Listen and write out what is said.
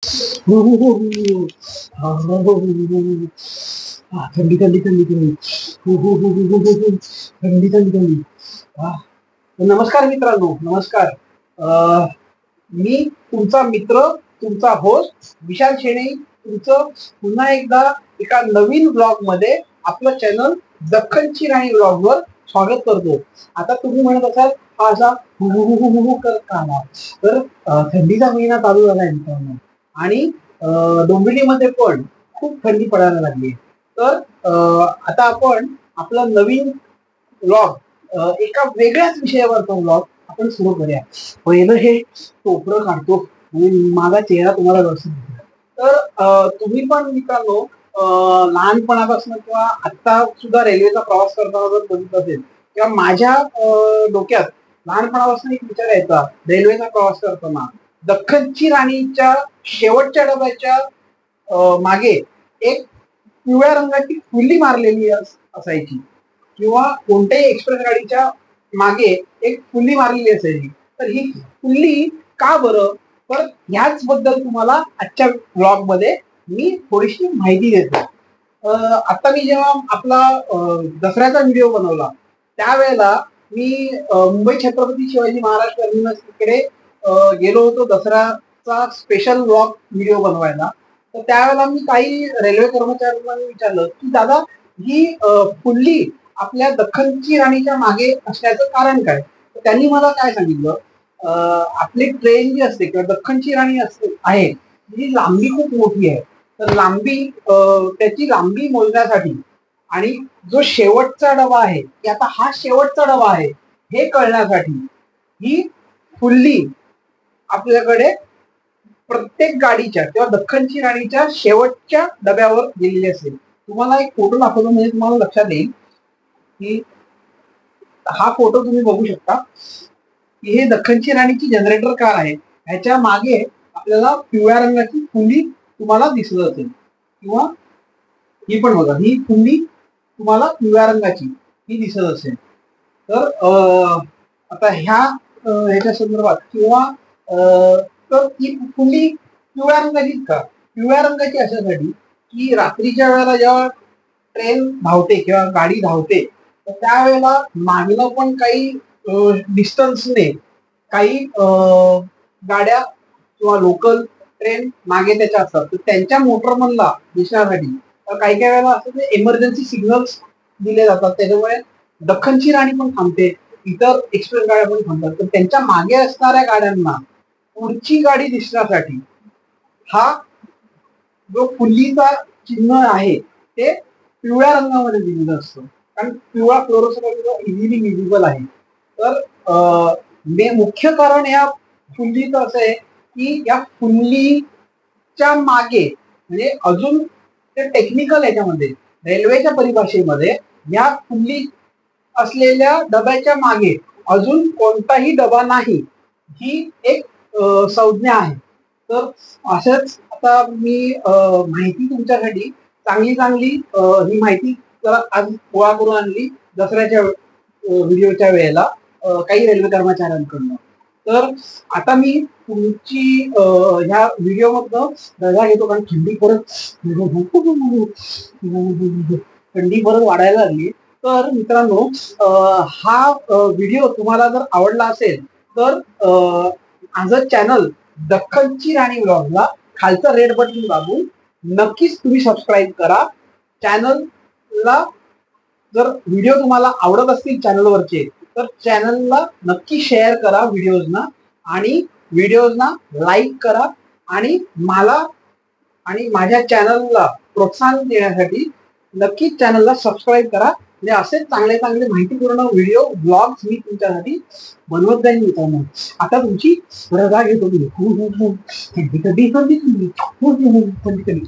हो, हो, हो, हो. हां, हो, हो, हो, हो, हो. हां, थंडी, थंडी, थंडी, थंडी. हो, हो, हो, हो, हो, हो, हो. थंडी, थंडी, थंडी. हां. नमस्कार मित्रांनो, नमस्कार. अ, मी तुमचा मित्र, तुमचा होस्ट विशाल शेणे तुमचं पुन्हा एकदा एका नवीन ब्लॉगमध्ये आपलं चॅनल दख्खनची राणी ब्लॉगवर स्वागत करतो. आता तुम्ही म्हणत असाल हा असा हु हु हु हु हु करत का आला? तर थंडीचा महिना चालू झालाय मित्रांनो आणि डोंबिवलीमध्ये पण खूप थंडी पडायला लागली. तर आता आपण आपला नवीन ब्लॉग एका वेगळ्याच विषयावरचा ब्लॉग आपण सुरू करूया. पहिलं हे टोपरं काढतो आणि माझा चेहरा तुम्हाला व्यवस्थित दिसेल. तर तुम्ही पण मित्रांनो लहानपणापासून किंवा आता सुद्धा रेल्वेचा प्रवास करताना जर बघितलं असेल किंवा माझ्या डोक्यात लहानपणापासून एक विचार यायचा रेल्वेचा प्रवास करताना दख्खनची राणीच्या शेवटच्या डब्याच्या मागे एक पिवळ्या रंगाची फुली मारलेली असायची किंवा कोणत्याही एक्सप्रेस गाडीच्या मागे एक फुल्ली मारलेली असायची. तर ही फुल्ली का बरं? तर ह्याच बद्दल तुम्हाला आजच्या ब्लॉग मध्ये मी थोडीशी माहिती देतो. आता मी जेव्हा आपला दसऱ्याचा व्हिडिओ बनवला त्यावेळेला मी मुंबई छत्रपती शिवाजी महाराज टर्मिनस इकडे गेलो होतो दसऱ्याचा स्पेशल ब्लॉग व्हिडिओ बनवायला. तर त्यावेळेला मी काही रेल्वे कर्मचाऱ्यांना विचारलं की दादा ही फुल्ली आपल्या दख्खनची राणीच्या मागे असण्याचं कारण काय? तर त्यांनी मला काय सांगितलं आपली ट्रेन जी असते किंवा दख्खनची राणी असते आहे ही लांबी खूप मोठी आहे. तर त्याची लांबी मोजण्यासाठी आणि जो शेवटचा डबा आहे की आता हा शेवटचा डबा आहे हे कळण्यासाठी ही फुल्ली आपल्याकडे प्रत्येक गाडीच्या किंवा दख्खनची राणीच्या शेवटच्या डब्यावर दिलेली असेल. तुम्हाला एक फोटो दाखवतो म्हणजे तुम्हाला लक्षात येईल की हा फोटो तुम्ही बघू शकता की हे दख्खनची राणीची जनरेटर कार आहे. ह्याच्या मागे आपल्याला पिवळ्या रंगाची फुली तुम्हाला दिसत असेल किंवा ही पण बघा ही फुली तुम्हाला पिवळ्या रंगाची ही दिसत असेल. तर आता ह्याच्या संदर्भात किंवा तर ही फुली पिवळ्या रंगाचीच का? पिवळ्या रंगाची अशासाठी की रात्रीच्या वेळेला जेव्हा ट्रेन धावते किंवा गाडी धावते तर त्यावेळेला मागणं पण काही डिस्टन्सने काही गाड्या किंवा लोकल ट्रेन मागे त्याच्या असतात तर त्यांच्या मोटरमनला दिसण्यासाठी काही काही वेळेला असं ते इमर्जन्सी सिग्नल्स दिले जातात त्याच्यामुळे दख्खनची राणी पण थांबते इतर एक्सप्रेस गाड्या पण थांबतात तर त्यांच्या मागे असणाऱ्या गाड्यांना पुढची गाडी दिसण्यासाठी हा जो फुल्लीचा चिन्ह आहे ते पिवळ्या रंगामध्ये दिलेलं असतं कारण पिवळा फ्लोरोसेंट इझिली विजिबल आहे. तर मुख्य कारण या फुल्लीचं असं आहे की या फुल्लीच्या मागे म्हणजे अजून ते टेक्निकल याच्यामध्ये रेल्वेच्या परिभाषेमध्ये या फुल्ली असलेल्या डब्याच्या मागे अजून कोणताही डबा नाही ही एक संज्ञा आहे. तर असंच आता मी माहिती तुमच्यासाठी चांगली चांगली ही माहिती जरा आज गोळा करून आणली दसऱ्याच्या व्हिडिओच्या वेळेला काही रेल्वे कर्मचाऱ्यांकडनं. तर आता मी तुमची ह्या व्हिडिओ मधनं रजा घेतो कारण थंडी परत वाढायला लागली. तर मित्रांनो हा व्हिडिओ तुम्हाला जर आवडला असेल तर माझं चॅनल दख्खनची राणी ब्लॉगला खालचं रेड बटन दाबून नक्कीच तुम्ही सबस्क्राईब करा. चॅनलला जर व्हिडिओ तुम्हाला आवडत असतील चॅनलवरचे तर चॅनलला नक्की शेअर करा व्हिडिओजना आणि व्हिडिओजना लाईक करा आणि मला आणि माझ्या चॅनलला प्रोत्साहन देण्यासाठी नक्कीच चॅनलला सबस्क्राईब करा. म्हणजे असेच चांगले चांगले माहितीपूर्ण व्हिडिओ ब्लॉग्स मी तुमच्यासाठी बनवत जाईल मित्रांनो. आता तुमची रजा घेतो मी. कधी कधी कधी कधी कधी